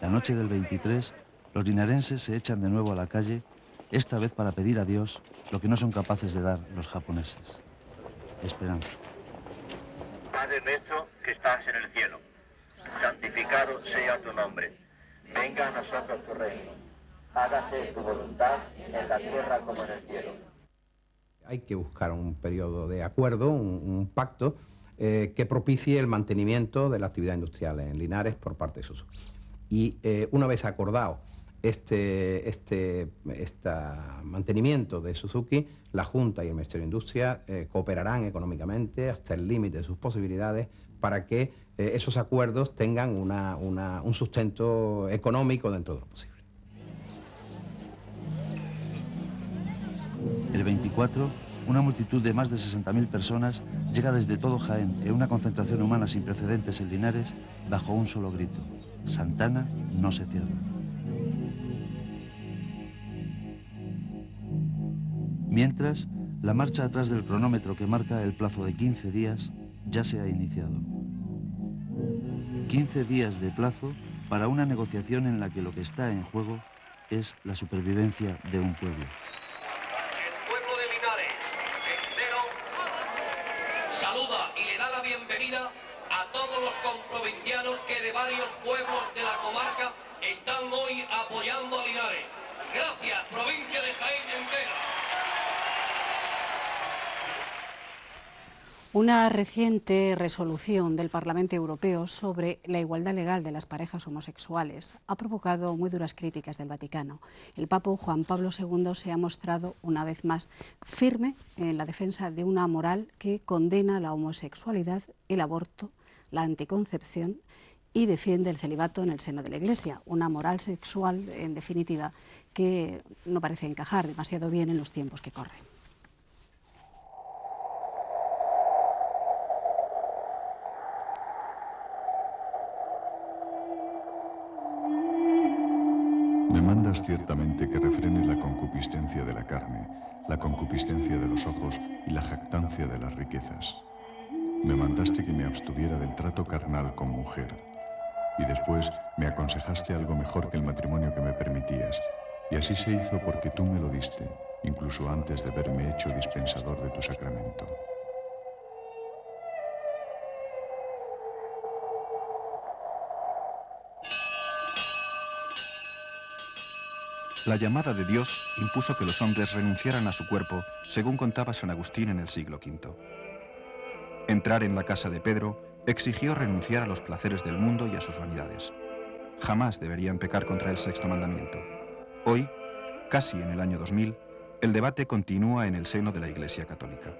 La noche del 23, los linarenses se echan de nuevo a la calle, esta vez para pedir a Dios lo que no son capaces de dar los japoneses: esperanza. Padre nuestro que estás en el cielo, santificado sea tu nombre. Venga a nosotros tu reino. Hágase tu voluntad en la tierra como en el cielo. Hay que buscar un periodo de acuerdo, un pacto que propicie el mantenimiento de la actividad industrial en Linares por parte de Suzuki. Y una vez acordado este mantenimiento de Suzuki, la Junta y el Ministerio de Industria cooperarán económicamente hasta el límite de sus posibilidades para que esos acuerdos tengan un sustento económico dentro de lo posible. El 24, una multitud de más de 60.000 personas llega desde todo Jaén en una concentración humana sin precedentes en Linares bajo un solo grito: Santana no se cierra. Mientras, la marcha atrás del cronómetro que marca el plazo de 15 días ya se ha iniciado. 15 días de plazo para una negociación en la que lo que está en juego es la supervivencia de un pueblo. El pueblo de Linares entero saluda y le da la bienvenida a todos los comprovincianos que de varios pueblos de la comarca están hoy apoyando a Linares. Gracias, provincia de Jaén entera. Una reciente resolución del Parlamento Europeo sobre la igualdad legal de las parejas homosexuales ha provocado muy duras críticas del Vaticano. El Papa Juan Pablo II se ha mostrado una vez más firme en la defensa de una moral que condena la homosexualidad, el aborto, la anticoncepción y defiende el celibato en el seno de la Iglesia. Una moral sexual, en definitiva, que no parece encajar demasiado bien en los tiempos que corren. Me mandas ciertamente que refrene la concupiscencia de la carne, la concupiscencia de los ojos y la jactancia de las riquezas. Me mandaste que me abstuviera del trato carnal con mujer, y después me aconsejaste algo mejor que el matrimonio que me permitías, y así se hizo porque tú me lo diste, incluso antes de verme hecho dispensador de tu sacramento. La llamada de Dios impuso que los hombres renunciaran a su cuerpo, según contaba San Agustín en el siglo V. Entrar en la casa de Pedro exigió renunciar a los placeres del mundo y a sus vanidades. Jamás deberían pecar contra el sexto mandamiento. Hoy, casi en el año 2000, el debate continúa en el seno de la Iglesia Católica.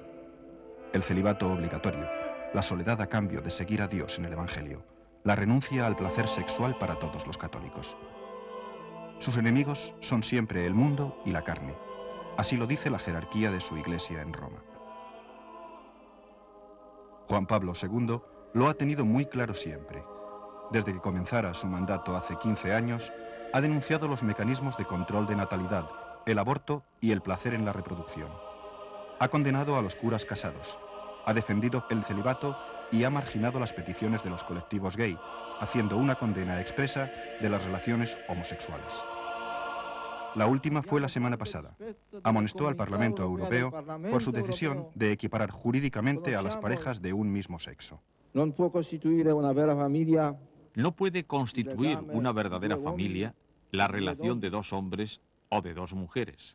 El celibato obligatorio, la soledad a cambio de seguir a Dios en el Evangelio, la renuncia al placer sexual para todos los católicos. Sus enemigos son siempre el mundo y la carne. Así lo dice la jerarquía de su Iglesia en Roma. Juan Pablo II lo ha tenido muy claro siempre. Desde que comenzara su mandato hace 15 años, ha denunciado los mecanismos de control de natalidad, el aborto y el placer en la reproducción. Ha condenado a los curas casados, ha defendido el celibato y ha marginado las peticiones de los colectivos gay, haciendo una condena expresa de las relaciones homosexuales. La última fue la semana pasada. Amonestó al Parlamento Europeo por su decisión de equiparar jurídicamente a las parejas de un mismo sexo. No puede constituir una verdadera familia la relación de dos hombres o de dos mujeres,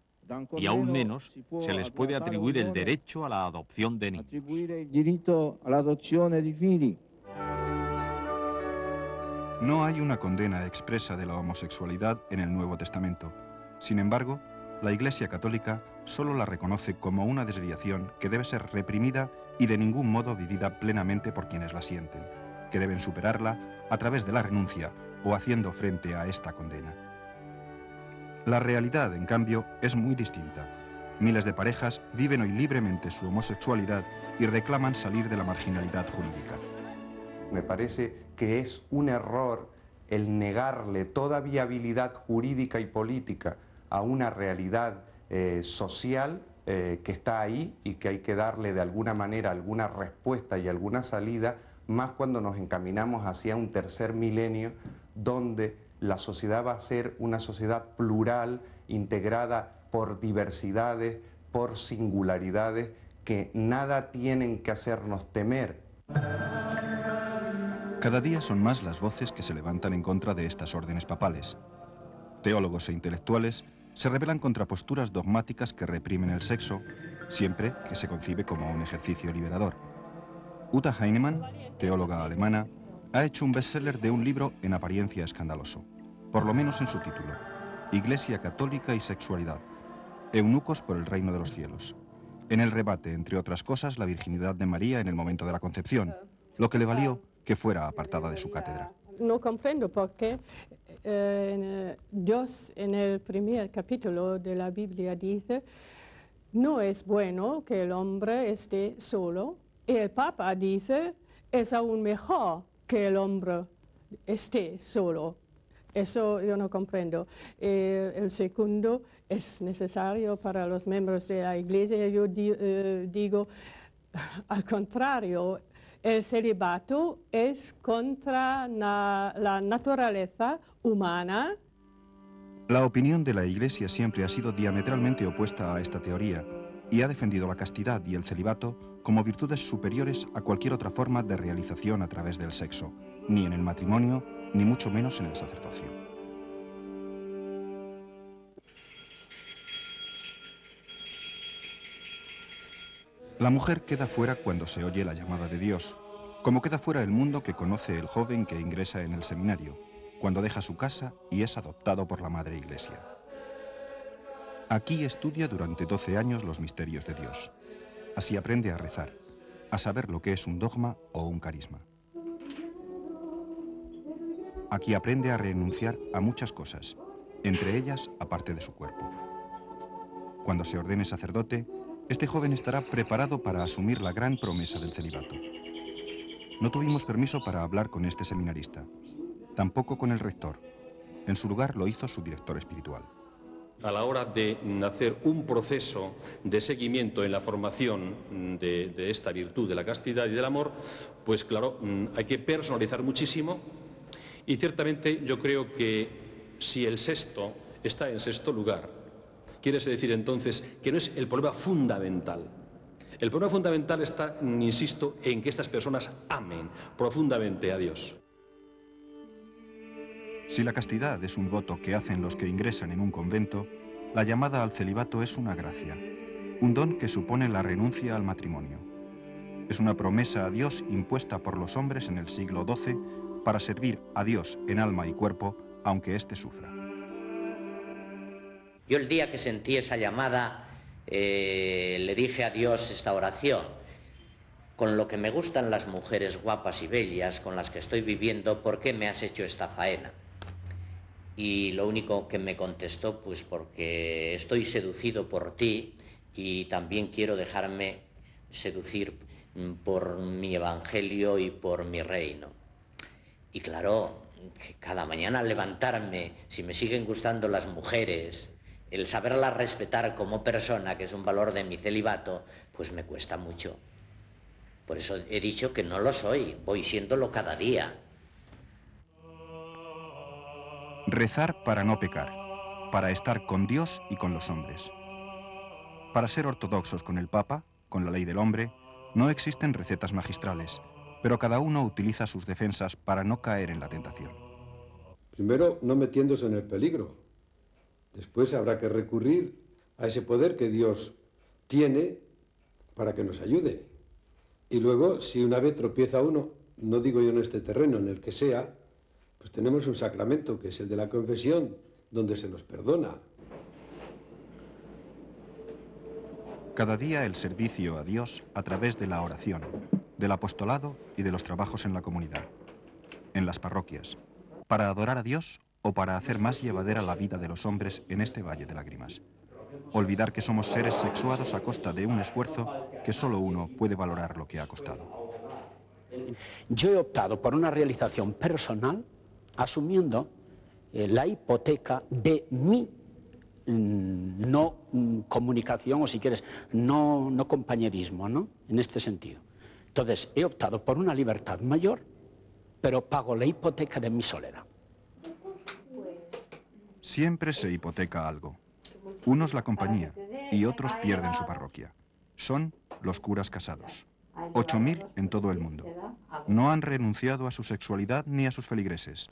y aún menos se les puede atribuir el derecho a la adopción de niños. No hay una condena expresa de la homosexualidad en el Nuevo Testamento. Sin embargo, la Iglesia Católica solo la reconoce como una desviación que debe ser reprimida y de ningún modo vivida plenamente por quienes la sienten, que deben superarla a través de la renuncia o haciendo frente a esta condena. La realidad, en cambio, es muy distinta. Miles de parejas viven hoy libremente su homosexualidad y reclaman salir de la marginalidad jurídica. Me parece que es un error el negarle toda viabilidad jurídica y política a una realidad social que está ahí y que hay que darle de alguna manera alguna respuesta y alguna salida, más cuando nos encaminamos hacia un tercer milenio donde la sociedad va a ser una sociedad plural, integrada por diversidades, por singularidades, que nada tienen que hacernos temer. Cada día son más las voces que se levantan en contra de estas órdenes papales. Teólogos e intelectuales se rebelan contra posturas dogmáticas que reprimen el sexo, siempre que se concibe como un ejercicio liberador. Uta Heinemann, teóloga alemana, ha hecho un bestseller de un libro en apariencia escandaloso, por lo menos en su título: Iglesia Católica y Sexualidad, eunucos por el reino de los cielos. En el rebate, entre otras cosas, la virginidad de María en el momento de la concepción, lo que le valió que fuera apartada de su cátedra. No comprendo por qué Dios en el primer capítulo de la Biblia dice: no es bueno que el hombre esté solo, y el Papa dice: es aún mejor que el hombre esté solo. Eso yo no comprendo. El segundo es necesario para los miembros de la Iglesia. Yo digo, al contrario, el celibato es contra la naturaleza humana. La opinión de la Iglesia siempre ha sido diametralmente opuesta a esta teoría y ha defendido la castidad y el celibato como virtudes superiores a cualquier otra forma de realización a través del sexo, ni en el matrimonio, ni mucho menos en el sacerdocio. La mujer queda fuera cuando se oye la llamada de Dios, como queda fuera el mundo que conoce el joven que ingresa en el seminario, cuando deja su casa y es adoptado por la Madre Iglesia. Aquí estudia durante 12 años los misterios de Dios. Así aprende a rezar, a saber lo que es un dogma o un carisma. Aquí aprende a renunciar a muchas cosas, entre ellas a parte de su cuerpo. Cuando se ordene sacerdote, este joven estará preparado para asumir la gran promesa del celibato. No tuvimos permiso para hablar con este seminarista, tampoco con el rector. En su lugar lo hizo su director espiritual. A la hora de hacer un proceso de seguimiento en la formación de esta virtud de la castidad y del amor, pues claro, hay que personalizar muchísimo, y ciertamente yo creo que si el sexto está en sexto lugar, quiere decir entonces que no es el problema fundamental. El problema fundamental está, insisto, en que estas personas amen profundamente a Dios. Si la castidad es un voto que hacen los que ingresan en un convento, la llamada al celibato es una gracia, un don que supone la renuncia al matrimonio. Es una promesa a Dios impuesta por los hombres en el siglo XII para servir a Dios en alma y cuerpo, aunque éste sufra. Yo el día que sentí esa llamada, le dije a Dios esta oración: con lo que me gustan las mujeres guapas y bellas con las que estoy viviendo, ¿por qué me has hecho esta faena? Y lo único que me contestó: pues porque estoy seducido por ti y también quiero dejarme seducir por mi evangelio y por mi reino. Y claro, que cada mañana al levantarme, si me siguen gustando las mujeres, el saberlas respetar como persona, que es un valor de mi celibato, pues me cuesta mucho. Por eso he dicho que no lo soy, voy siéndolo cada día. Rezar para no pecar, para estar con Dios y con los hombres. Para ser ortodoxos con el Papa, con la ley del hombre, no existen recetas magistrales, pero cada uno utiliza sus defensas para no caer en la tentación. Primero, no metiéndose en el peligro. Después habrá que recurrir a ese poder que Dios tiene para que nos ayude. Y luego, si una vez tropieza uno, no digo yo en este terreno, en el que sea, pues tenemos un sacramento, que es el de la confesión, donde se nos perdona. Cada día el servicio a Dios a través de la oración, del apostolado y de los trabajos en la comunidad, en las parroquias, para adorar a Dios o para hacer más llevadera la vida de los hombres en este valle de lágrimas. Olvidar que somos seres sexuados a costa de un esfuerzo que solo uno puede valorar lo que ha costado. Yo he optado por una realización personal asumiendo la hipoteca de mi no comunicación, o si quieres, no compañerismo, ¿no? En este sentido. Entonces, he optado por una libertad mayor, pero pago la hipoteca de mi soledad. Siempre se hipoteca algo. Unos la compañía y otros pierden su parroquia. Son los curas casados. 8.000 en todo el mundo. No han renunciado a su sexualidad ni a sus feligreses.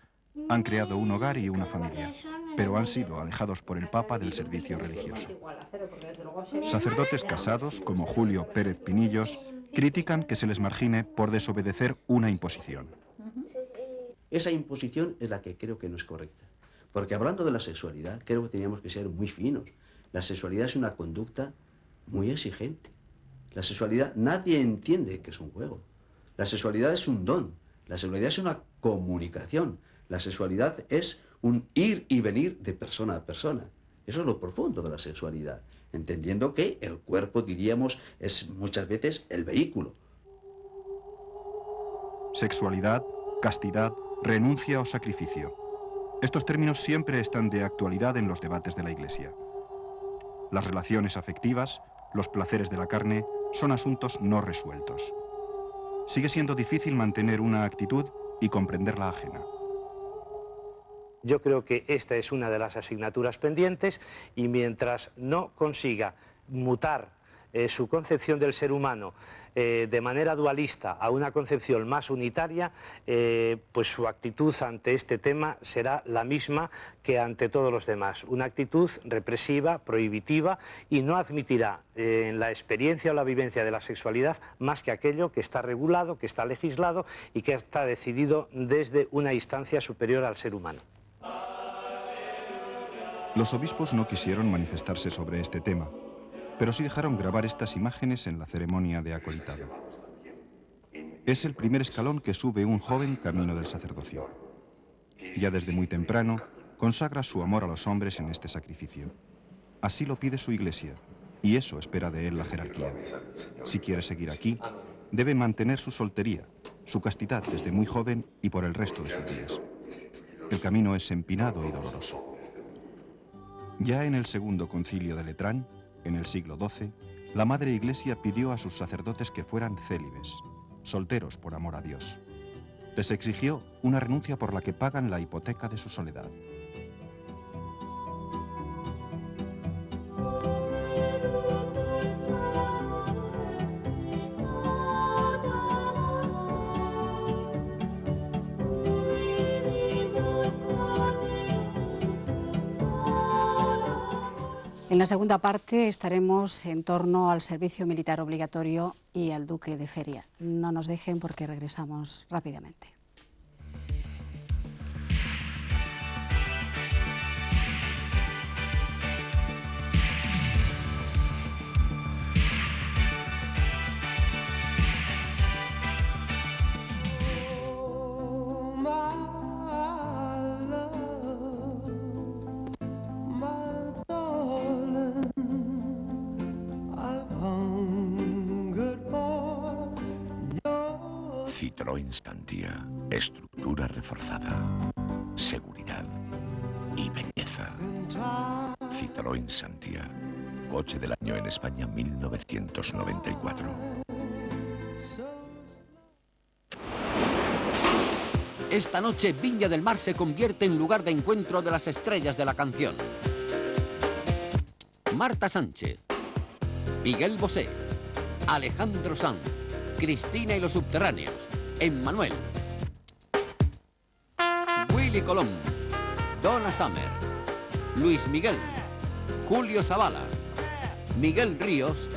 Han creado un hogar y una familia, pero han sido alejados por el Papa del servicio religioso. Sacerdotes casados, como Julio Pérez Pinillos, critican que se les margine por desobedecer una imposición. Esa imposición es la que creo que no es correcta. Porque hablando de la sexualidad, creo que teníamos que ser muy finos. La sexualidad es una conducta muy exigente. La sexualidad, nadie entiende que es un juego. La sexualidad es un don. La sexualidad es una comunicación. La sexualidad es un ir y venir de persona a persona. Eso es lo profundo de la sexualidad. Entendiendo que el cuerpo, diríamos, es muchas veces el vehículo. Sexualidad, castidad, renuncia o sacrificio. Estos términos siempre están de actualidad en los debates de la Iglesia. Las relaciones afectivas, los placeres de la carne, son asuntos no resueltos. Sigue siendo difícil mantener una actitud y comprender la ajena. Yo creo que esta es una de las asignaturas pendientes y mientras no consiga mutar su concepción del ser humano de manera dualista a una concepción más unitaria, pues su actitud ante este tema será la misma que ante todos los demás. Una actitud represiva, prohibitiva, y no admitirá en la experiencia o la vivencia de la sexualidad más que aquello que está regulado, que está legislado y que está decidido desde una instancia superior al ser humano. Los obispos no quisieron manifestarse sobre este tema, pero sí dejaron grabar estas imágenes en la ceremonia de acolitado. Es el primer escalón que sube un joven camino del sacerdocio. Ya desde muy temprano, consagra su amor a los hombres en este sacrificio. Así lo pide su Iglesia, y eso espera de él la jerarquía. Si quiere seguir aquí, debe mantener su soltería, su castidad desde muy joven y por el resto de sus días. El camino es empinado y doloroso. Ya en el segundo concilio de Letrán, en el siglo XII, la Madre Iglesia pidió a sus sacerdotes que fueran célibes, solteros por amor a Dios. Les exigió una renuncia por la que pagan la hipoteca de su soledad. En la segunda parte estaremos en torno al servicio militar obligatorio y al duque de Feria. No nos dejen porque regresamos rápidamente. Citroën Santia, estructura reforzada, seguridad y belleza. Citroën Santia, coche del año en España 1994. Esta noche Viña del Mar se convierte en lugar de encuentro de las estrellas de la canción. Marta Sánchez, Miguel Bosé, Alejandro Sanz, Cristina y los Subterráneos, Emmanuel, Willy Colón, Donna Summer, Luis Miguel, Julio Zavala, Miguel Ríos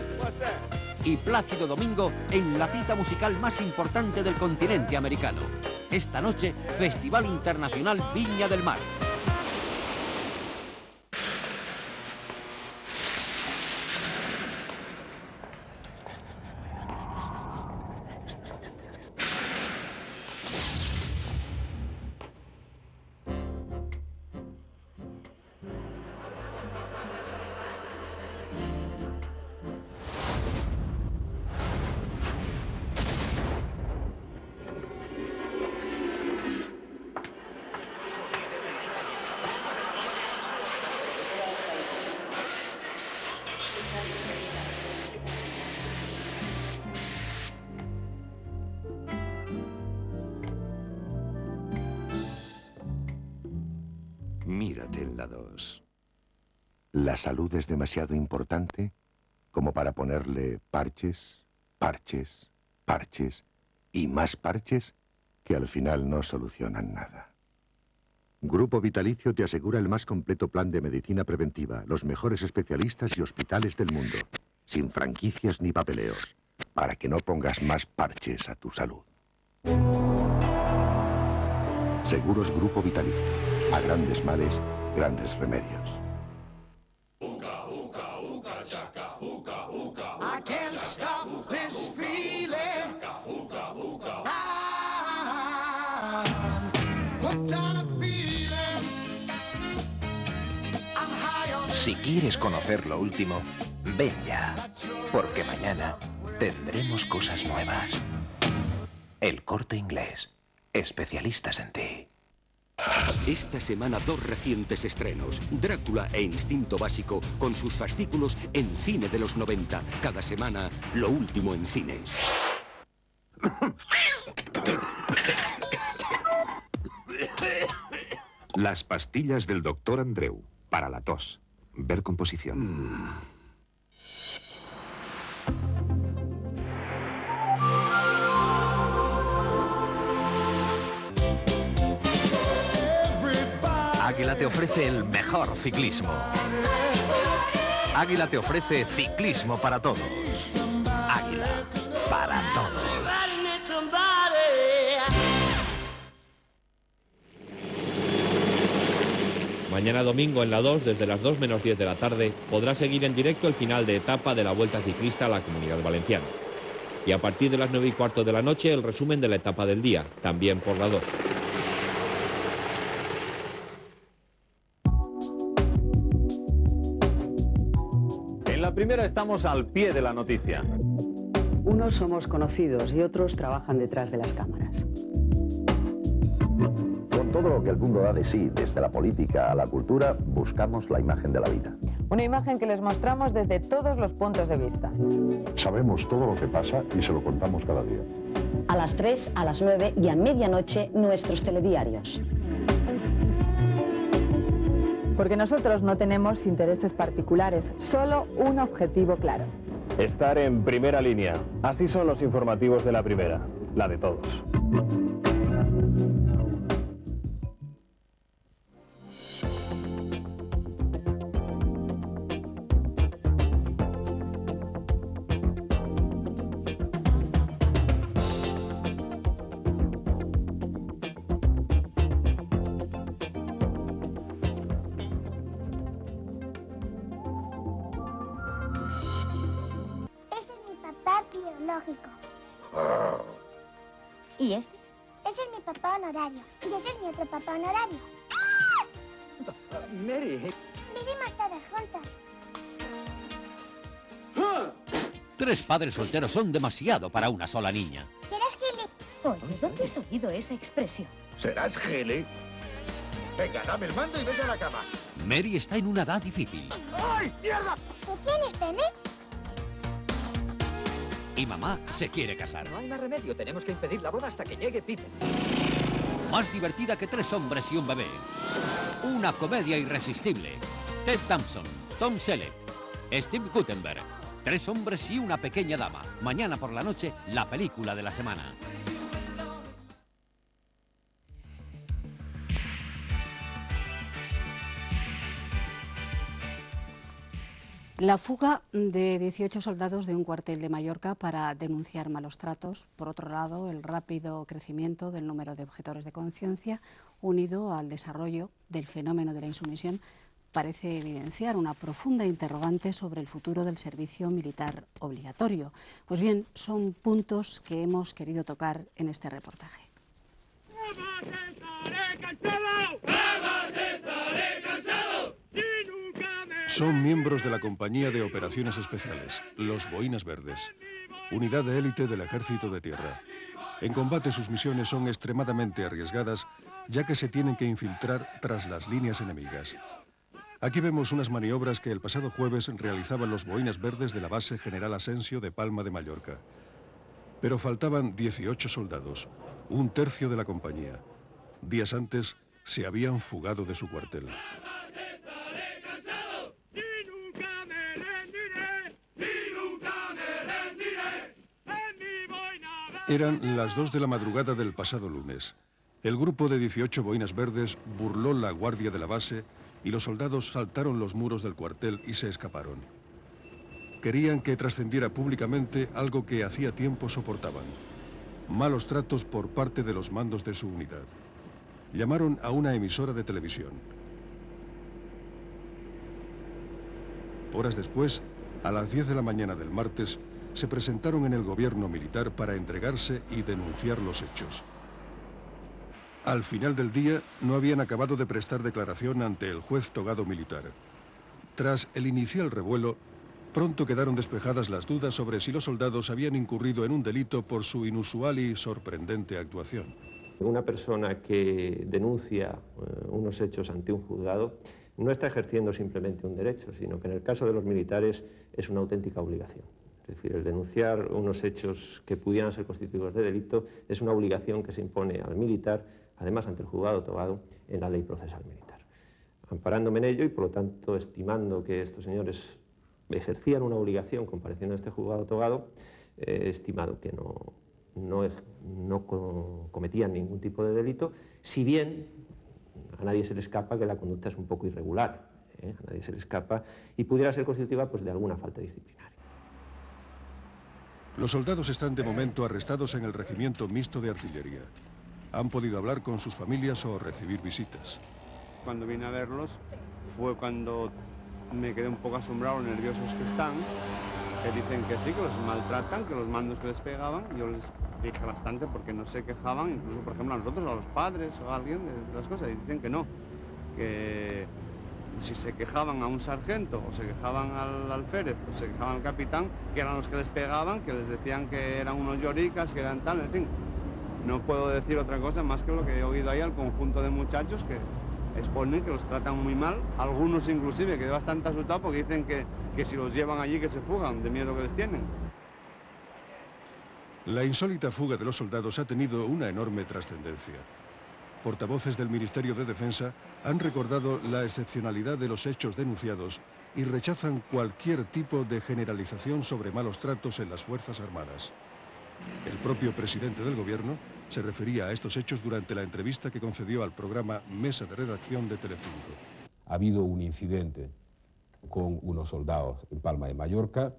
y Plácido Domingo en la cita musical más importante del continente americano. Esta noche, Festival Internacional Viña del Mar. Mírate en la 2. ¿La salud es demasiado importante como para ponerle parches, parches, parches y más parches que al final no solucionan nada? Grupo Vitalicio te asegura el más completo plan de medicina preventiva, los mejores especialistas y hospitales del mundo, sin franquicias ni papeleos, para que no pongas más parches a tu salud. Seguros Grupo Vitalicio. A grandes males, grandes remedios. Si quieres conocer lo último, ven ya, porque mañana tendremos cosas nuevas. El Corte Inglés, especialistas en ti. Esta semana 2 recientes estrenos, Drácula e Instinto Básico, con sus fascículos en Cine de los 90. Cada semana, lo último en cines. Las pastillas del Dr. Andreu, para la tos. Ver composición. Águila te ofrece el mejor ciclismo. Águila te ofrece ciclismo para todos. Águila, para todos. Mañana domingo en la 2, desde las 2 menos 10 de la tarde, podrá seguir en directo el final de etapa de la Vuelta Ciclista a la Comunidad Valenciana. Y a partir de las 9:15 de la noche, el resumen de la etapa del día, también por la 2. En la primera estamos al pie de la noticia. Unos somos conocidos y otros trabajan detrás de las cámaras. Con todo lo que el mundo da de sí, desde la política a la cultura, buscamos la imagen de la vida. Una imagen que les mostramos desde todos los puntos de vista. Sabemos todo lo que pasa y se lo contamos cada día. A las 3, a las 9 y a medianoche, nuestros telediarios. Porque nosotros no tenemos intereses particulares, solo un objetivo claro. Estar en primera línea. Así son los informativos de la primera, la de todos. biológico. ¿Y este? Ese es mi papá honorario. Y ese es mi otro papá honorario. Mary. Vivimos todos juntos. 3 padres solteros son demasiado para una sola niña. ¿Serás Gili? Oye, ¿dónde has oído esa expresión? ¿Serás Gili? Venga, dame el mando y vete a la cama. Mary está en una edad difícil. ¡Ay, mierda! ¿Tú tienes pene? Y mamá se quiere casar. No hay más remedio, tenemos que impedir la boda hasta que llegue Peter. Más divertida que 3 hombres y un bebé. Una comedia irresistible. Ted Thompson, Tom Selleck, Steve Guttenberg. 3 hombres y una pequeña dama. Mañana por la noche, la película de la semana. La fuga de 18 soldados de un cuartel de Mallorca para denunciar malos tratos. Por otro lado, el rápido crecimiento del número de objetores de conciencia, unido al desarrollo del fenómeno de la insumisión, parece evidenciar una profunda interrogante sobre el futuro del servicio militar obligatorio. Pues bien, son puntos que hemos querido tocar en este reportaje. Son miembros de la Compañía de Operaciones Especiales, los Boinas Verdes, unidad de élite del Ejército de Tierra. En combate sus misiones son extremadamente arriesgadas, ya que se tienen que infiltrar tras las líneas enemigas. Aquí vemos unas maniobras que el pasado jueves realizaban los Boinas Verdes de la base General Asensio de Palma de Mallorca. Pero faltaban 18 soldados, un tercio de la compañía. Días antes, se habían fugado de su cuartel. Eran las 2 de la madrugada del pasado lunes. El grupo de 18 boinas verdes burló la guardia de la base y los soldados saltaron los muros del cuartel y se escaparon. Querían que trascendiera públicamente algo que hacía tiempo soportaban: malos tratos por parte de los mandos de su unidad. Llamaron a una emisora de televisión. Horas después, a las 10 de la mañana del martes, se presentaron en el gobierno militar para entregarse y denunciar los hechos. Al final del día, no habían acabado de prestar declaración ante el juez togado militar. Tras el inicial revuelo, pronto quedaron despejadas las dudas sobre si los soldados habían incurrido en un delito por su inusual y sorprendente actuación. Una persona que denuncia unos hechos ante un juzgado no está ejerciendo simplemente un derecho, sino que en el caso de los militares es una auténtica obligación. Es decir, el denunciar unos hechos que pudieran ser constitutivos de delito es una obligación que se impone al militar, además ante el juzgado togado, en la ley procesal militar. Amparándome en ello y, por lo tanto, estimando que estos señores ejercían una obligación compareciendo a este juzgado togado, he estimado que no cometían ningún tipo de delito, si bien a nadie se le escapa que la conducta es un poco irregular, a nadie se le escapa y pudiera ser constitutiva pues, de alguna falta disciplinaria. Los soldados están de momento arrestados en el Regimiento Mixto de Artillería. Han podido hablar con sus familias o recibir visitas. Cuando vine a verlos fue cuando me quedé un poco asombrado, lo nerviosos que están, que dicen que sí, que los maltratan, que los mandos que les pegaban. Yo les dije bastante porque no se quejaban, incluso por ejemplo a nosotros, a los padres o a alguien de las cosas, y dicen que no, que si se quejaban a un sargento o se quejaban al alférez o se quejaban al capitán, que eran los que les pegaban, que les decían que eran unos lloricas, que eran tal, en fin. No puedo decir otra cosa más que lo que he oído ahí al conjunto de muchachos que exponen que los tratan muy mal, algunos inclusive quedé bastante asustado porque dicen que si los llevan allí que se fugan, de miedo que les tienen. La insólita fuga de los soldados ha tenido una enorme trascendencia. Portavoces del Ministerio de Defensa han recordado la excepcionalidad de los hechos denunciados y rechazan cualquier tipo de generalización sobre malos tratos en las Fuerzas Armadas. El propio presidente del gobierno se refería a estos hechos durante la entrevista que concedió al programa Mesa de Redacción de Telecinco. Ha habido un incidente con unos soldados en Palma de Mallorca,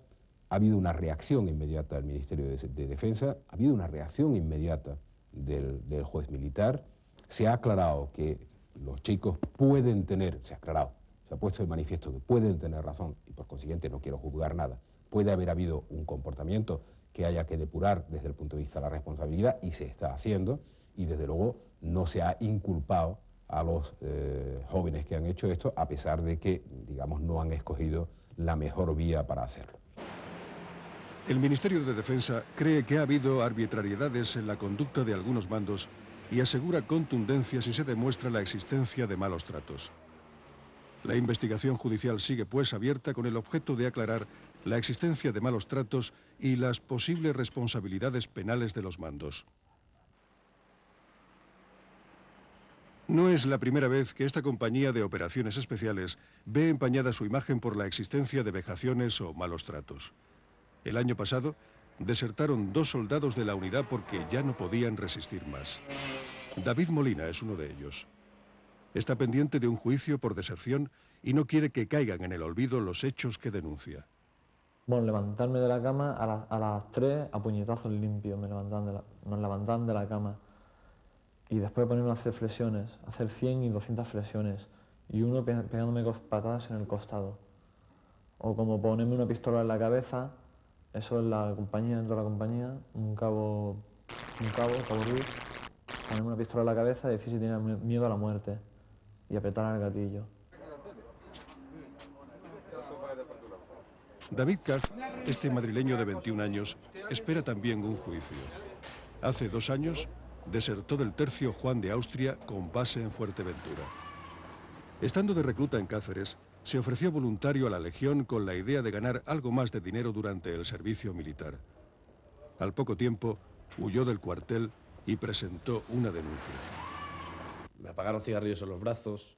ha habido una reacción inmediata del Ministerio de Defensa, ha habido una reacción inmediata del juez militar, se ha aclarado que los chicos pueden tener, se ha puesto de manifiesto que pueden tener razón y por consiguiente no quiero juzgar nada, puede haber habido un comportamiento que haya que depurar desde el punto de vista de la responsabilidad y se está haciendo y desde luego no se ha inculpado a los jóvenes que han hecho esto a pesar de que, digamos, no han escogido la mejor vía para hacerlo. El Ministerio de Defensa cree que ha habido arbitrariedades en la conducta de algunos mandos y asegura contundencia si se demuestra la existencia de malos tratos. La investigación judicial sigue pues abierta con el objeto de aclarar la existencia de malos tratos y las posibles responsabilidades penales de los mandos. No es la primera vez que esta compañía de operaciones especiales ve empañada su imagen por la existencia de vejaciones o malos tratos. El año pasado desertaron 2 soldados de la unidad porque ya no podían resistir más. David Molina es uno de ellos. Está pendiente de un juicio por deserción y no quiere que caigan en el olvido los hechos que denuncia. Bueno, levantarme de la cama a las 3 a puñetazos limpios nos levantaban de la cama y después ponerme a hacer flexiones, hacer 100 y 200 flexiones y uno pegándome patadas en el costado. O como ponerme una pistola en la cabeza, eso es la compañía, dentro de la compañía, un cabo Ruiz, ponerme una pistola en la cabeza y decir si tenía miedo a la muerte y apretar el gatillo. David Caz, este madrileño de 21 años, espera también un juicio. Hace 2 años desertó del tercio Juan de Austria con base en Fuerteventura. Estando de recluta en Cáceres, se ofreció voluntario a la Legión con la idea de ganar algo más de dinero durante el servicio militar. Al poco tiempo, huyó del cuartel y presentó una denuncia. me apagaron cigarrillos en los brazos,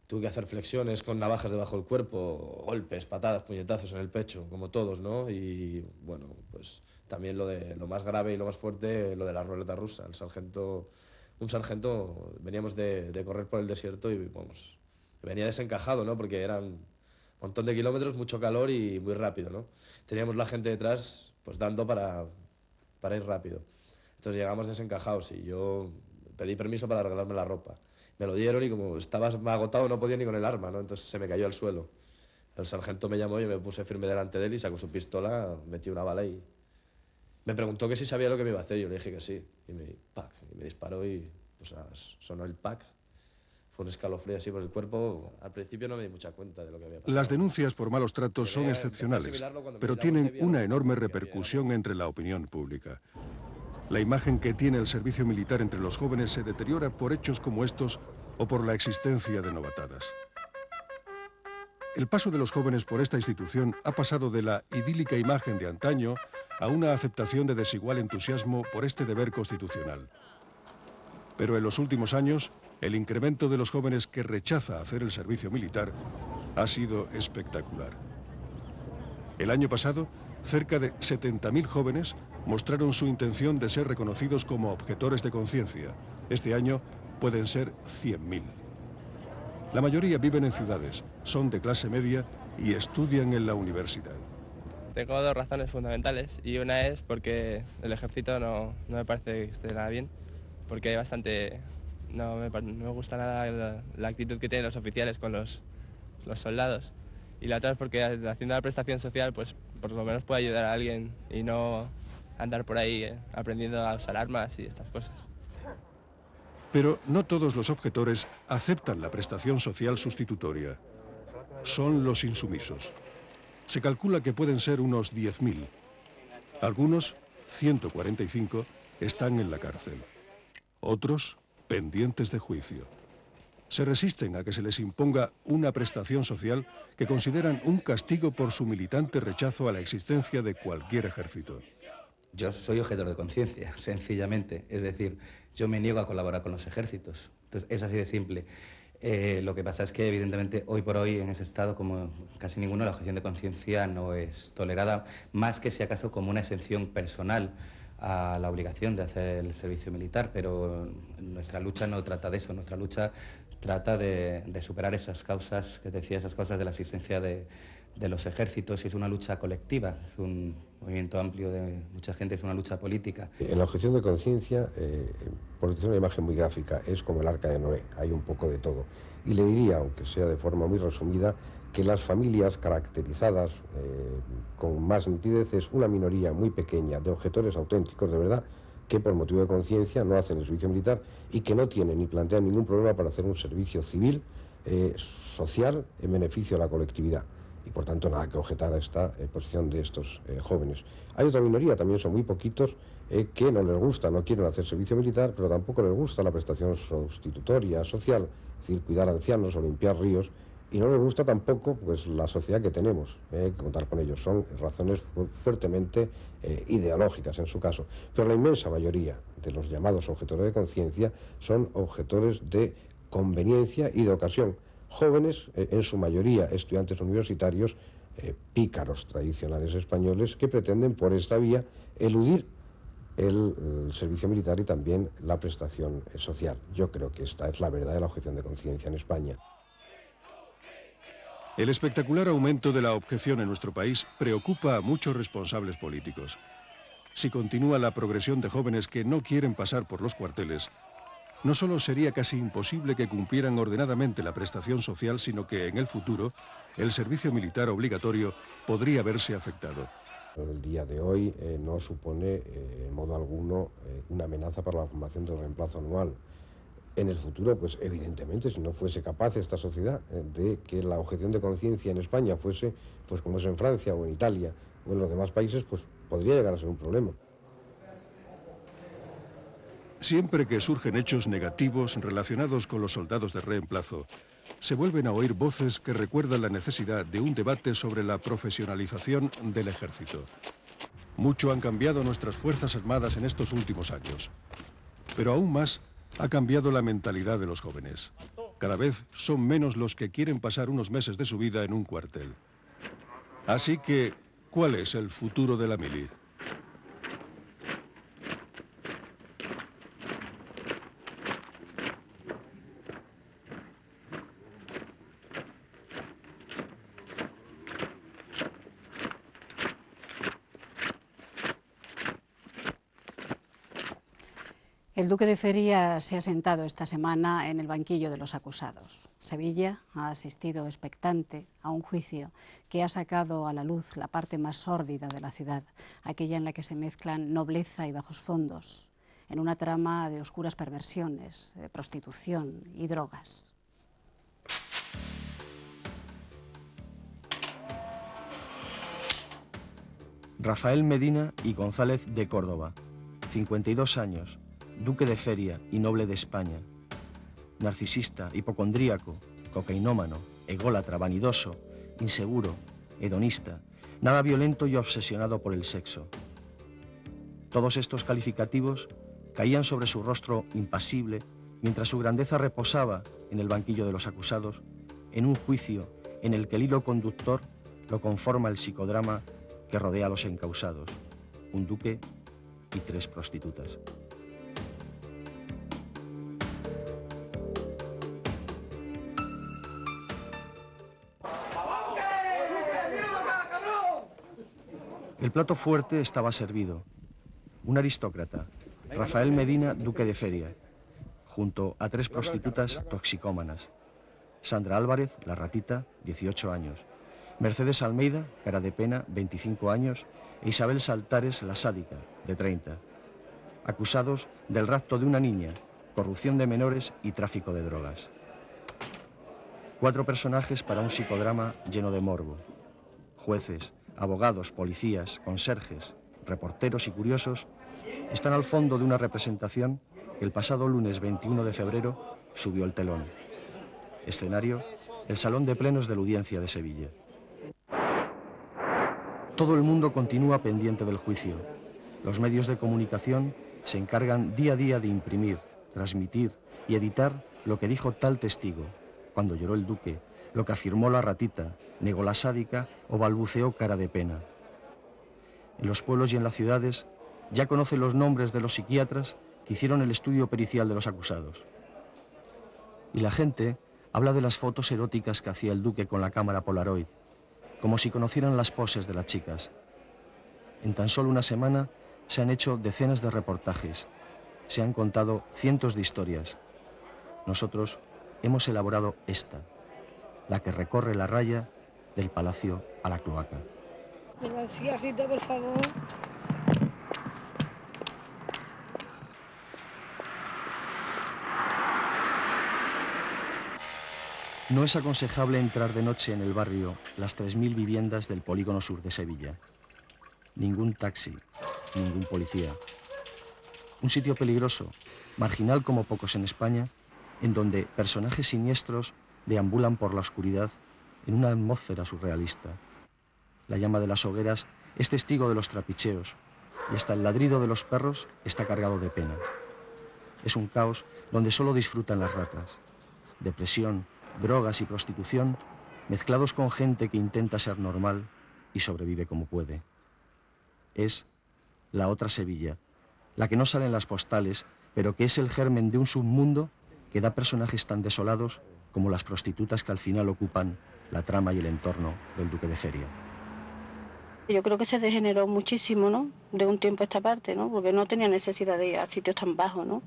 tuve que hacer flexiones con navajas debajo del cuerpo, golpes, patadas, puñetazos en el pecho, como todos, ¿no? Y bueno, pues también lo más grave y lo más fuerte, lo de la ruleta rusa. Un sargento, veníamos de correr por el desierto y vamos, venía desencajado, ¿no? Porque eran un montón de kilómetros, mucho calor y muy rápido, ¿no? Teníamos la gente detrás, pues dando para ir rápido. Entonces llegamos desencajados y yo pedí permiso para arreglarme la ropa. Me lo dieron y como estaba agotado no podía ni con el arma, ¿no? Entonces se me cayó al suelo. El sargento me llamó y me puse firme delante de él y sacó su pistola, metió una bala y me preguntó que si sabía lo que me iba a hacer. Yo le dije que sí. Y me disparó y pues, sonó el pack. Fue un escalofrío así por el cuerpo. Al principio no me di mucha cuenta de lo que había pasado. Las denuncias por malos tratos son excepcionales, pero tienen una enorme repercusión entre la opinión pública. La imagen que tiene el servicio militar entre los jóvenes se deteriora por hechos como estos o por la existencia de novatadas. El paso de los jóvenes por esta institución ha pasado de la idílica imagen de antaño a una aceptación de desigual entusiasmo por este deber constitucional. Pero en los últimos años, el incremento de los jóvenes que rechaza hacer el servicio militar ha sido espectacular. El año pasado, cerca de 70.000 jóvenes mostraron su intención de ser reconocidos como objetores de conciencia. Este año pueden ser 100.000. La mayoría viven en ciudades, son de clase media y estudian en la universidad. Tengo dos razones fundamentales y una es porque el ejército no me parece que esté nada bien, porque hay bastante... No me gusta nada la actitud que tienen los oficiales con los soldados. Y la otra es porque haciendo la prestación social, pues por lo menos puede ayudar a alguien y no andar por ahí aprendiendo a usar armas y estas cosas. Pero no todos los objetores aceptan la prestación social sustitutoria. Son los insumisos. Se calcula que pueden ser unos 10.000. Algunos, 145, están en la cárcel. Otros, pendientes de juicio. Se resisten a que se les imponga una prestación social que consideran un castigo por su militante rechazo a la existencia de cualquier ejército. Yo soy objetor de conciencia, sencillamente. Es decir, yo me niego a colaborar con los ejércitos. Entonces, es así de simple. Lo que pasa es que, evidentemente, hoy por hoy, en ese estado, como casi ninguno, la objeción de conciencia no es tolerada, más que si acaso como una exención personal a la obligación de hacer el servicio militar, pero nuestra lucha no trata de eso. Nuestra lucha trata de superar esas causas, que decía, esas causas de la existencia de los ejércitos, y es una lucha colectiva, es un movimiento amplio de mucha gente, es una lucha política. En la objeción de conciencia, por utilizar una imagen muy gráfica, es como el arca de Noé, hay un poco de todo. Y le diría, aunque sea de forma muy resumida, que las familias caracterizadas con más nitidez es una minoría muy pequeña de objetores auténticos, de verdad, que por motivo de conciencia no hacen el servicio militar y que no tienen ni plantean ningún problema para hacer un servicio civil, social, en beneficio de la colectividad. Y por tanto nada que objetar a esta posición de estos jóvenes. Hay otra minoría, también son muy poquitos, que no les gusta, no quieren hacer servicio militar, pero tampoco les gusta la prestación sustitutoria social, es decir, cuidar a ancianos o limpiar ríos, y no les gusta tampoco pues, la sociedad que tenemos, hay que contar con ellos. Son razones fuertemente ideológicas en su caso. Pero la inmensa mayoría de los llamados objetores de conciencia son objetores de conveniencia y de ocasión. Jóvenes, en su mayoría estudiantes universitarios, pícaros tradicionales españoles, que pretenden por esta vía eludir el servicio militar y también la prestación social. Yo creo que esta es la verdadera objeción de conciencia en España. El espectacular aumento de la objeción en nuestro país preocupa a muchos responsables políticos. Si continúa la progresión de jóvenes que no quieren pasar por los cuarteles, no solo sería casi imposible que cumplieran ordenadamente la prestación social, sino que en el futuro el servicio militar obligatorio podría verse afectado. El día de hoy no supone en modo alguno una amenaza para la formación del reemplazo anual. En el futuro, pues evidentemente, si no fuese capaz esta sociedad de que la objeción de conciencia en España fuese, pues como es en Francia o en Italia o en los demás países, pues podría llegar a ser un problema. Siempre que surgen hechos negativos relacionados con los soldados de reemplazo, se vuelven a oír voces que recuerdan la necesidad de un debate sobre la profesionalización del ejército. Mucho han cambiado nuestras Fuerzas Armadas en estos últimos años, pero aún más ha cambiado la mentalidad de los jóvenes. Cada vez son menos los que quieren pasar unos meses de su vida en un cuartel. Así que, ¿cuál es el futuro de la mili? El duque de Feria se ha sentado esta semana en el banquillo de los acusados. Sevilla ha asistido expectante a un juicio que ha sacado a la luz la parte más sórdida de la ciudad, aquella en la que se mezclan nobleza y bajos fondos, en una trama de oscuras perversiones, de prostitución y drogas. Rafael Medina y González de Córdoba, 52 años, duque de Feria y noble de España. Narcisista, hipocondríaco, cocainómano, ególatra, vanidoso, inseguro, hedonista, nada violento y obsesionado por el sexo. Todos estos calificativos caían sobre su rostro impasible mientras su grandeza reposaba en el banquillo de los acusados, en un juicio en el que el hilo conductor lo conforma el psicodrama que rodea a los encausados, un duque y 3 prostitutas. El plato fuerte estaba servido. Un aristócrata, Rafael Medina, duque de Feria, junto a 3 prostitutas toxicómanas. Sandra Álvarez, la ratita, 18 años. Mercedes Almeida, cara de pena, 25 años. E Isabel Saltares, la sádica, de 30. Acusados del rapto de una niña, corrupción de menores y tráfico de drogas. 4 personajes para un psicodrama lleno de morbo. Jueces, abogados, policías, conserjes, reporteros y curiosos están al fondo de una representación que el pasado lunes 21 de febrero subió el telón. Escenario, el Salón de Plenos de la Audiencia de Sevilla. Todo el mundo continúa pendiente del juicio. Los medios de comunicación se encargan día a día de imprimir, transmitir y editar lo que dijo tal testigo, cuando lloró el duque, lo que afirmó la ratita, negó la sádica o balbuceó cara de pena. En los pueblos y en las ciudades ya conocen los nombres de los psiquiatras que hicieron el estudio pericial de los acusados. Y la gente habla de las fotos eróticas que hacía el duque con la cámara Polaroid, como si conocieran las poses de las chicas. En tan solo una semana se han hecho decenas de reportajes, se han contado cientos de historias. Nosotros hemos elaborado esta, la que recorre la raya del palacio a la cloaca. El cigarrito, por favor. No es aconsejable entrar de noche en el barrio Las 3000 Viviendas del Polígono Sur de Sevilla. Ningún taxi, ningún policía. Un sitio peligroso, marginal como pocos en España, en donde personajes siniestros deambulan por la oscuridad en una atmósfera surrealista. La llama de las hogueras es testigo de los trapicheos y hasta el ladrido de los perros está cargado de pena. Es un caos donde solo disfrutan las ratas. Depresión, drogas y prostitución mezclados con gente que intenta ser normal y sobrevive como puede. Es la otra Sevilla, la que no sale en las postales, pero que es el germen de un submundo que da personajes tan desolados como las prostitutas que al final ocupan la trama y el entorno del duque de Feria. Yo creo que se degeneró muchísimo, ¿no? De un tiempo a esta parte, ¿no? Porque no tenía necesidad de ir a sitios tan bajos, ¿no?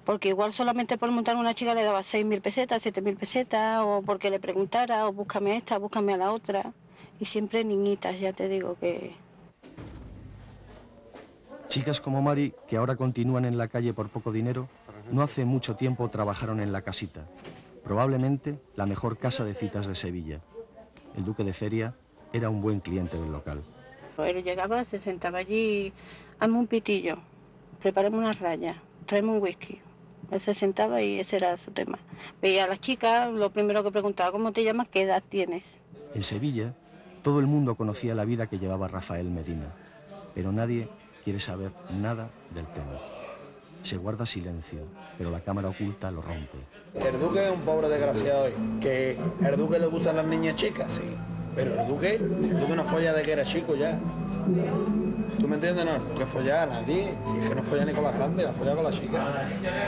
Porque igual solamente por montar a una chica le daba 6.000 pesetas, 7.000 pesetas, o porque le preguntara, o búscame a esta, búscame a la otra. Y siempre niñitas, ya te digo que... Chicas como Mari, que ahora continúan en la calle por poco dinero, no hace mucho tiempo trabajaron en La Casita, probablemente la mejor casa de citas de Sevilla. El duque de Feria era un buen cliente del local. Él llegaba, se sentaba allí, hazme un pitillo, prepárame una raya, tráeme un whisky. Él se sentaba y ese era su tema. Veía a las chicas, lo primero que preguntaba, ¿cómo te llamas? ¿Qué edad tienes? En Sevilla, todo el mundo conocía la vida que llevaba Rafael Medina, pero nadie quiere saber nada del tema. se guarda silencio, pero la cámara oculta lo rompe. El duque es un pobre desgraciado hoy. Que el duque le gustan las niñas chicas, sí. Pero el duque, si el duque no folla de que era chico ya. ¿Tú me entiendes? No, el duque folla a nadie. Si es que no folla ni con las grandes, la folla con las chicas.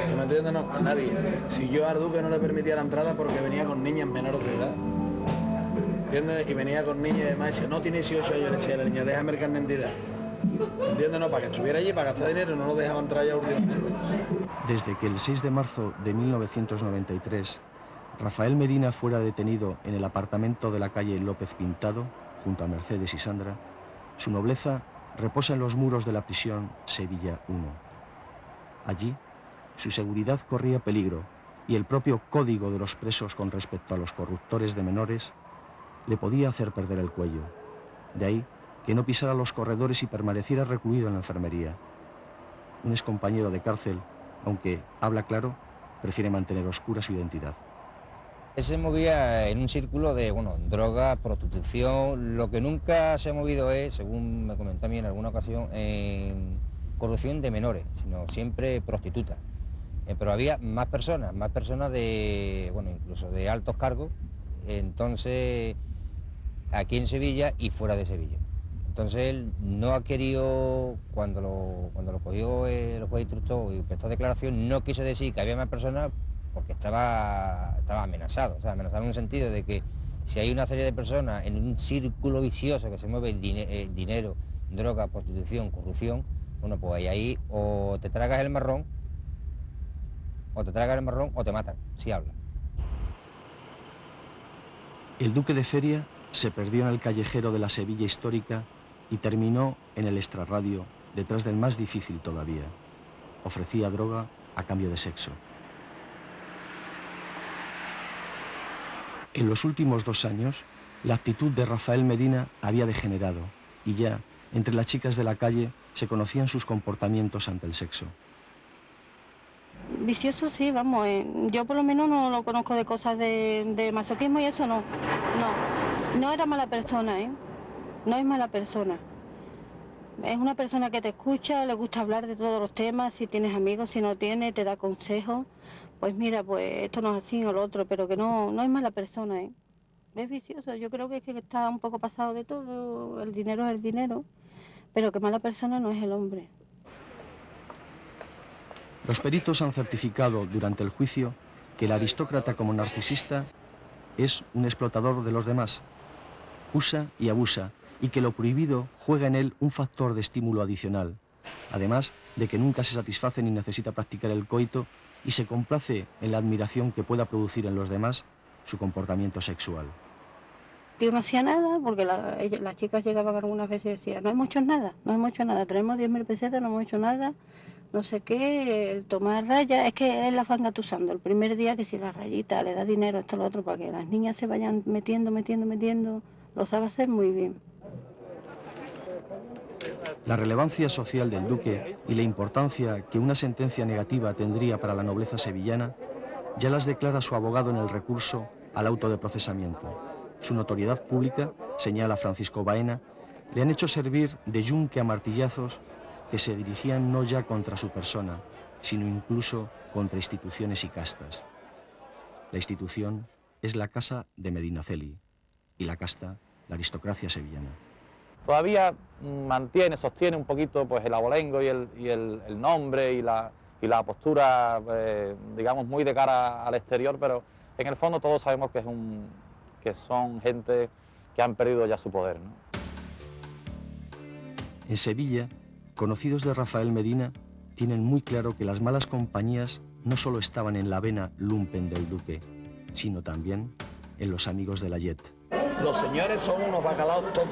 ¿Tú me entiendes? No, a nadie. Si yo al duque no le permitía la entrada porque venía con niñas menores de edad. ¿Entiendes? Y venía con niñas y demás y decía, no tiene 18 años, le decía a la niña, déjame el carnet de identidad. ¿Entiendes? No, para que estuviera allí, para gastar dinero, no lo dejaba entrar ya últimamente. Desde que el 6 de marzo de 1993, Rafael Medina fuera detenido en el apartamento de la calle López Pintado, junto a Mercedes y Sandra, su nobleza reposa en los muros de la prisión Sevilla I. Allí, su seguridad corría peligro y el propio código de los presos con respecto a los corruptores de menores le podía hacer perder el cuello. De ahí que no pisara los corredores y permaneciera recluido en la enfermería. Un excompañero de cárcel, aunque habla claro, prefiere mantener oscura su identidad. Él se movía en un círculo de, droga, prostitución. Lo que nunca se ha movido es, según me comentó a mí en alguna ocasión, en corrupción de menores, sino siempre prostitutas. Pero había más personas de, incluso de altos cargos, entonces, aquí en Sevilla y fuera de Sevilla. Entonces él no ha querido, cuando lo cogió el juez instructor y prestó declaración, no quiso decir que había más personas porque estaba amenazado. O sea, amenazado en un sentido de que si hay una serie de personas en un círculo vicioso que se mueve dinero, droga, prostitución, corrupción, bueno, pues ahí o te tragas el marrón, o te matan, si habla. El duque de Feria se perdió en el callejero de la Sevilla histórica y terminó en el extrarradio, detrás del más difícil todavía. Ofrecía droga a cambio de sexo. En los últimos 2 años, la actitud de Rafael Medina había degenerado y ya, entre las chicas de la calle, se conocían sus comportamientos ante el sexo. Vicioso sí, vamos, yo por lo menos no lo conozco de cosas de masoquismo y eso no. No era mala persona, no es mala persona. Es una persona que te escucha, le gusta hablar de todos los temas, si tienes amigos, si no tienes, te da consejos. Pues mira, pues esto no es así o lo otro, pero que no es mala persona, Es vicioso, yo creo que es que está un poco pasado de todo, el dinero es el dinero, pero que mala persona no es el hombre. Los peritos han certificado durante el juicio que el aristócrata como narcisista es un explotador de los demás. Usa y abusa, y que lo prohibido juega en él un factor de estímulo adicional, además de que nunca se satisface ni necesita practicar el coito y se complace en la admiración que pueda producir en los demás su comportamiento sexual. Yo no hacía nada porque las chicas llegaban algunas veces y decían, no hemos hecho nada, tenemos 10.000 pesetas, no hemos hecho nada, no sé qué, el tomar rayas, es que él las va engatusando. El primer día que si la rayita le da dinero, esto, lo otro, para que las niñas se vayan metiendo, lo sabe hacer muy bien. La relevancia social del duque y la importancia que una sentencia negativa tendría para la nobleza sevillana ya las declara su abogado en el recurso al auto de procesamiento. Su notoriedad pública, señala Francisco Baena, le han hecho servir de yunque a martillazos que se dirigían no ya contra su persona, sino incluso contra instituciones y castas. La institución es la casa de Medinaceli y la casta, la aristocracia sevillana. Todavía sostiene un poquito pues, el abolengo y el nombre y la postura, digamos, muy de cara al exterior, pero en el fondo todos sabemos que son gente que han perdido ya su poder, ¿no? En Sevilla, conocidos de Rafael Medina tienen muy claro que las malas compañías no solo estaban en la vena lumpen del duque, sino también en los amigos de la Jet. Los señores son unos bacalaos todos,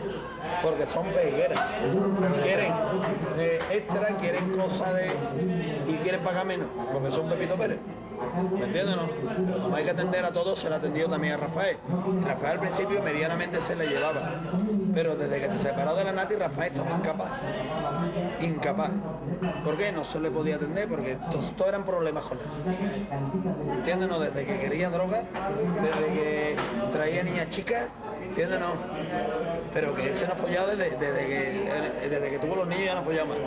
porque son pegueras. Quieren extra, quieren cosas y quieren pagar menos, porque son Pepito Pérez. ¿Me entiendes, no? Pero como hay que atender a todos, se le atendió también a Rafael. Y Rafael al principio medianamente se le llevaba. Pero desde que se separó de la Nati, Rafael estaba incapaz. Incapaz. ¿Por qué? No se le podía atender, porque todos eran problemas con él. ¿Entiendes, no? Desde que quería droga, desde que traía niñas chicas, ¿entiendes, no? Pero que él se nos follaba desde que tuvo los niños, ya no follaba más.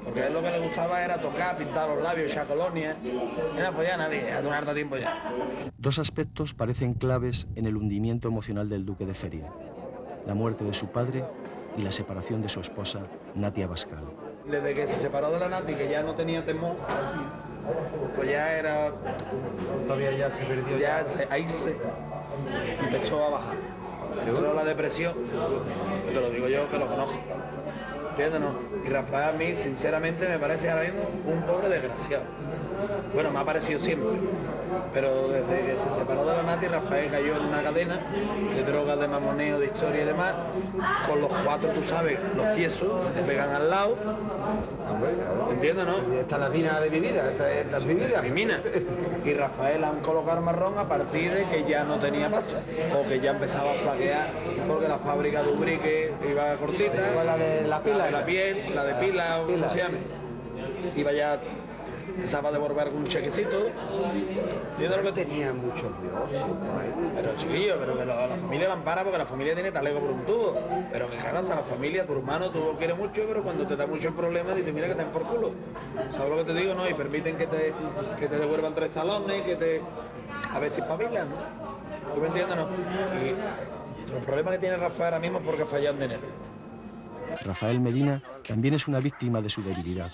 porque a él lo que le gustaba era tocar, pintar los labios, echar colonia. Y no podía nadie, hace un harto tiempo ya. Dos aspectos parecen claves en el hundimiento emocional del duque de Feria: la muerte de su padre y la separación de su esposa, Nati Abascal. Desde que se separó de la Nati, que ya no tenía temor, pues ya era... Todavía ya se perdió. Ahí se empezó a bajar. Entró la depresión, te lo digo yo que lo conozco. ¿Entiendes, no? Y Rafael a mí, sinceramente, me parece ahora mismo un pobre desgraciado. Bueno, me ha parecido siempre. Pero desde que se separó de la Nati, Rafael cayó en una cadena de drogas, de mamoneo, de historia y demás. Con los cuatro, tú sabes, los tiesos, se te pegan al lado. ¿Entiendes, no? Esta es la mina de mi vida, esta es mi vida. Mi mina. Y Rafael han colocado marrón a partir de que ya no tenía pasta. O que ya empezaba a flaquear porque la fábrica de Ubrique iba cortita. La de la pila. La de la piel, la de pila, o como se llame. Iba ya... Empezaba a devolver algún chequecito. Yo que tenía muchos dioses. Pero chiquillo, pero que la familia la ampara porque la familia tiene talego por un tubo. Pero que claro, hasta la familia, tu hermano, tú lo quieres mucho, pero cuando te da muchos problemas, dice, mira que te den por culo. ¿Sabes lo que te digo? No, y permiten que te devuelvan 3 talones, que te... A ver si espabilan, ¿no? ¿Tú me entiendes, no? Y el problema que tiene Rafael ahora mismo es porque falla en dinero. Rafael Medina también es una víctima de su debilidad.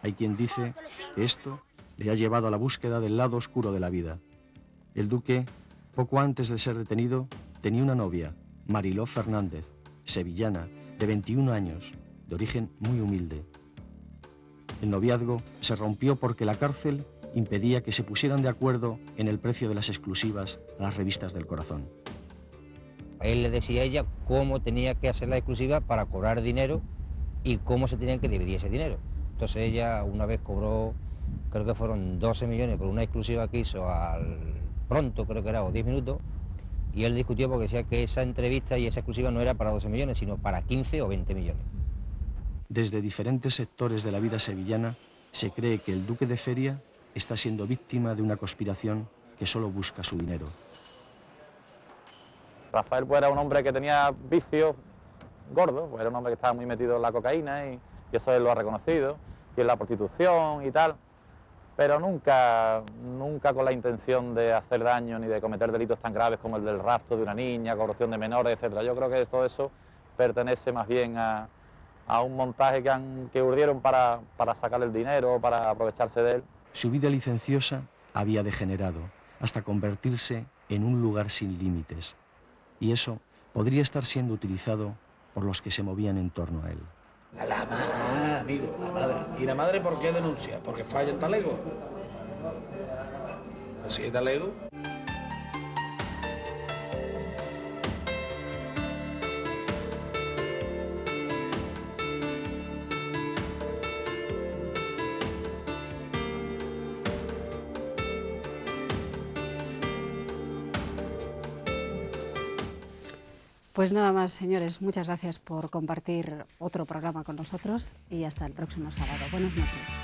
Hay quien dice que esto le ha llevado a la búsqueda del lado oscuro de la vida. El duque, poco antes de ser detenido, tenía una novia, Mariló Fernández, sevillana, de 21 años, de origen muy humilde. El noviazgo se rompió porque la cárcel impedía que se pusieran de acuerdo en el precio de las exclusivas a las revistas del corazón. Él le decía a ella cómo tenía que hacer la exclusiva para cobrar dinero y cómo se tenían que dividir ese dinero. Entonces ella una vez cobró, creo que fueron 12 millones por una exclusiva que hizo al Pronto, creo que era, o 10 minutos, y él discutió porque decía que esa entrevista y esa exclusiva no era para 12 millones, sino para 15 o 20 millones. Desde diferentes sectores de la vida sevillana se cree que el duque de Feria está siendo víctima de una conspiración que solo busca su dinero. Rafael pues, era un hombre que tenía vicios gordos, pues, era un hombre que estaba muy metido en la cocaína y eso él lo ha reconocido, y en la prostitución y tal, pero nunca con la intención de hacer daño ni de cometer delitos tan graves como el del rapto de una niña, corrupción de menores, etc. Yo creo que todo eso pertenece más bien a un montaje que urdieron para sacar el dinero, para aprovecharse de él. Su vida licenciosa había degenerado hasta convertirse en un lugar sin límites, y eso podría estar siendo utilizado por los que se movían en torno a él. La madre, amigo, la madre. ¿Y la madre por qué denuncia? ¿Porque falla en talego? Pues si hay talego... Pues nada más, señores. Muchas gracias por compartir otro programa con nosotros y hasta el próximo sábado. Buenas noches.